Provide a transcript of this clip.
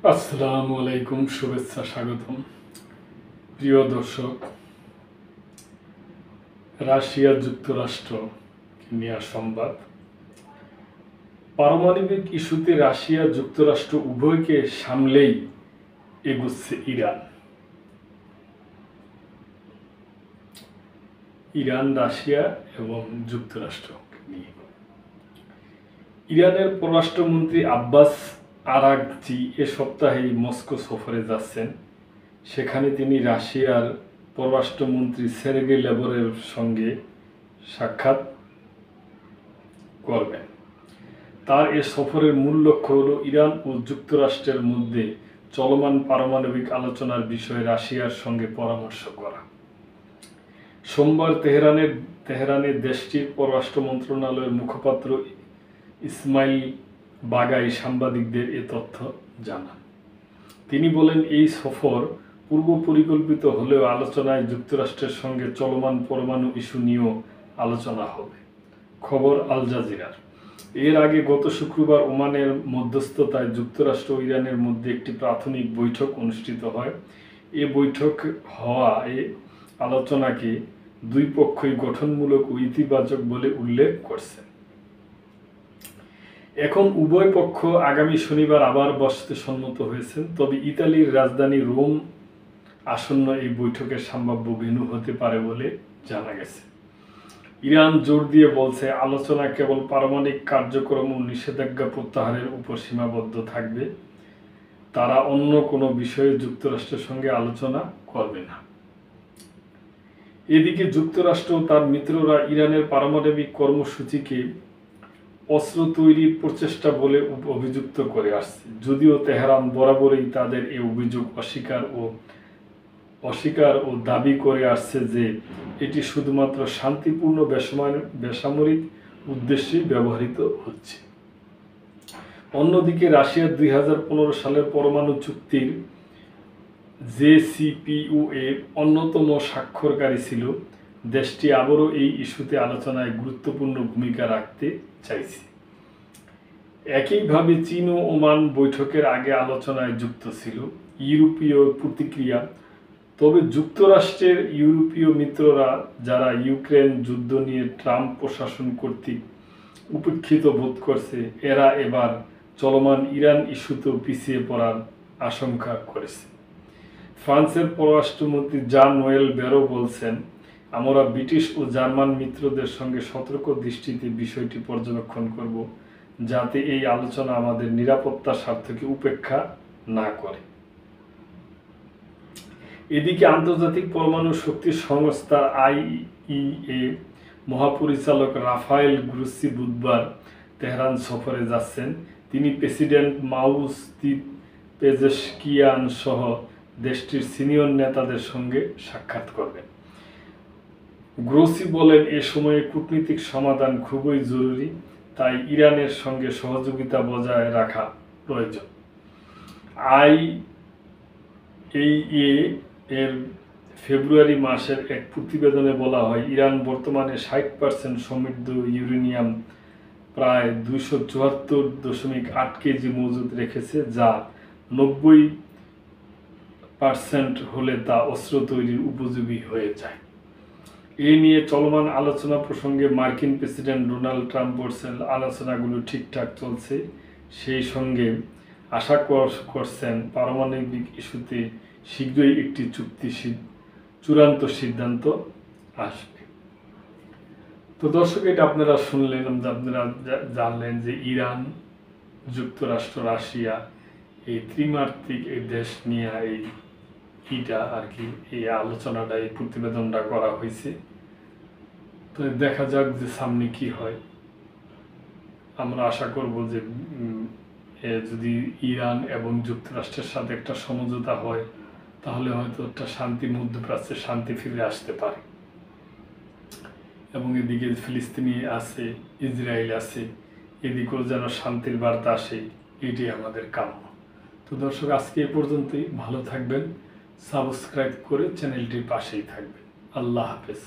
আসসালামু আলাইকুম, শুভেচ্ছা, স্বাগতম। প্রিয় দর্শক, রাশিয়া যুক্তরাষ্ট্র নিয়ে সংবাদ। পারমাণবিক ইস্যুতে রাশিয়া যুক্তরাষ্ট্র উভয়কে সামলেই এগুচ্ছে ইরান, রাশিয়া এবং যুক্তরাষ্ট্র নিয়ে। ইরানের পররাষ্ট্রমন্ত্রী আব্বাস আরাগচি এ সপ্তাহেই মস্কো সফরে যাচ্ছেন। সেখানে তিনি রাশিয়ার পররাষ্ট্রমন্ত্রী সের্গেই ল্যাভরভের সঙ্গে সাক্ষাৎ করবেন। তার এ সফরের মূল লক্ষ্য হল ইরান ও যুক্তরাষ্ট্রের মধ্যে চলমান পারমাণবিক আলোচনার বিষয়ে রাশিয়ার সঙ্গে পরামর্শ করা। সোমবার তেহরানে দেশটির পররাষ্ট্র মন্ত্রণালয়ের মুখপাত্র ইসমাইল বাগাই সাংবাদিকদের এ তথ্য জানান। তিনি বলেন, এই সফর পূর্ব পরিকল্পিত হলেও আলোচনায় যুক্তরাষ্ট্রের সঙ্গে চলমান পরমাণু ইস্যু নিয়েও আলোচনা হবে। খবর আল জাজিরার। এর আগে গত শুক্রবার ওমানের মধ্যস্থতায় যুক্তরাষ্ট্র ও ইরানের মধ্যে একটি প্রাথমিক বৈঠক অনুষ্ঠিত হয়। এ বৈঠক হওয়া আলোচনাকে দুই পক্ষই গঠনমূলক ও ইতিবাচক বলে উল্লেখ করছে। এখন উভয় পক্ষ আগামী শনিবার আবার বসতে সম্মত হয়েছেন। তবে ইতালির রাজধানী রোম আসন্ন এই বৈঠকের সম্ভাব্য ভেন্যু হতে পারে বলে জানা গেছে। ইরান জোর দিয়ে বলছে, আলোচনা কেবল পারমাণবিক কার্যক্রম ও নিষেধাজ্ঞা প্রত্যাহারের উপর সীমাবদ্ধ থাকবে। তারা অন্য কোনো বিষয়ে যুক্তরাষ্ট্রের সঙ্গে আলোচনা করবে না। এদিকে যুক্তরাষ্ট্র ও তার মিত্ররা ইরানের পারমাণবিক কর্মসূচিকে অস্ত্র তৈরির প্রচেষ্টা বলে অভিযুক্ত করে আসছে। যদিও তেহরান বরাবরই তাদের এই অভিযোগ অস্বীকার ও দাবি করে আসছে যে এটি শুধুমাত্র শান্তিপূর্ণ বেসামরিক উদ্দেশ্যে ব্যবহৃত হচ্ছে। অন্যদিকে রাশিয়া 2015 সালের পরমাণু চুক্তির JCPOA অন্যতম স্বাক্ষরকারী ছিল। দেশটি আবারও এই ইস্যুতে আলোচনায় গুরুত্বপূর্ণ ভূমিকা রাখতে চাইছে। একইভাবে চীন ও ওমান বৈঠকের আগে আলোচনায় যুক্ত ছিল। ইউরোপীয় প্রতিক্রিয়া। তবে যুক্তরাষ্ট্রের ইউরোপীয় মিত্ররা, যারা ইউক্রেন যুদ্ধ নিয়ে ট্রাম্প প্রশাসন কর্তৃক উপেক্ষিত বোধ করছে, এরা এবার চলমান ইরান ইস্যুতেও পিছিয়ে পড়ার আশঙ্কা করেছে। ফ্রান্সের পররাষ্ট্রমন্ত্রী জান-নোয়েল বেরো বলছেন, আমরা ব্রিটিশ ও জার্মান মিত্রদের সঙ্গে সতর্ক দৃষ্টিতে বিষয়টি পর্যবেক্ষণ করব, যাতে এই আলোচনা আমাদের নিরাপত্তার স্বার্থকে উপেক্ষা না করে। এদিকে আন্তর্জাতিক পরমাণু শক্তি সংস্থা IAEA মহাপরিচালক রাফায়েল গ্রুসি বুধবার তেহরান সফরে যাচ্ছেন। তিনি প্রেসিডেন্ট মাউসুদ পেজেশকিয়ান সহ দেশটির সিনিয়র নেতাদের সঙ্গে সাক্ষাৎ করবেন। গ্রোসি বলেন, এ সময়ে কূটনীতিক সমাধান খুবই জরুরি, তাই ইরানের সঙ্গে সহযোগিতা বজায় রাখা প্রয়োজন। IAEA এর ফেব্রুয়ারি মাসের এক প্রতিবেদনে বলা হয়, ইরান বর্তমানে 60% সমৃদ্ধ ইউরেনিয়াম প্রায় 274.8 কেজি মজুদ রেখেছে, যা 90% হলে তা অস্ত্র তৈরির উপযোগী হয়ে যায়। এ নিয়ে চলমান আলোচনা প্রসঙ্গে মার্কিন প্রেসিডেন্ট ডোনাল্ড ট্রাম্প বলছেন, আলোচনাগুলো ঠিকঠাক চলছে। সেই সঙ্গে আশা করছেন পারমাণবিক ইস্যুতে শীঘ্রই একটি চূড়ান্ত সিদ্ধান্ত আসবে। তো দর্শক, এটা আপনারা শুনলেন, আপনারা জানলেন যে ইরান, যুক্তরাষ্ট্র, রাশিয়া এই ত্রিমাত্রিক এই দেশ নিয়ে এই আলোচনাটা, এই প্রতিবেদনটা করা হয়েছে। তো দেখা যাক যে সামনে কি হয়। আমরা আশা করব যে যদি ইরান এবং যুক্তরাষ্ট্রের সাথে একটা সমঝোতা হয়, তাহলে হয়তো একটা মধ্যপ্রাচ্যে শান্তি ফিরে আসতে পারে। এবং এদিকে ফিলিস্তিনি আছে, ইসরায়েল আছে, এদিকেও যেন শান্তির বার্তা আসে, এটি আমাদের কাম্য। তো দর্শক, আজকে এ পর্যন্তই। ভালো থাকবেন, সাবস্ক্রাইব করে চ্যানেলটির পাশেই থাকবেন। আল্লাহ হাফেজ।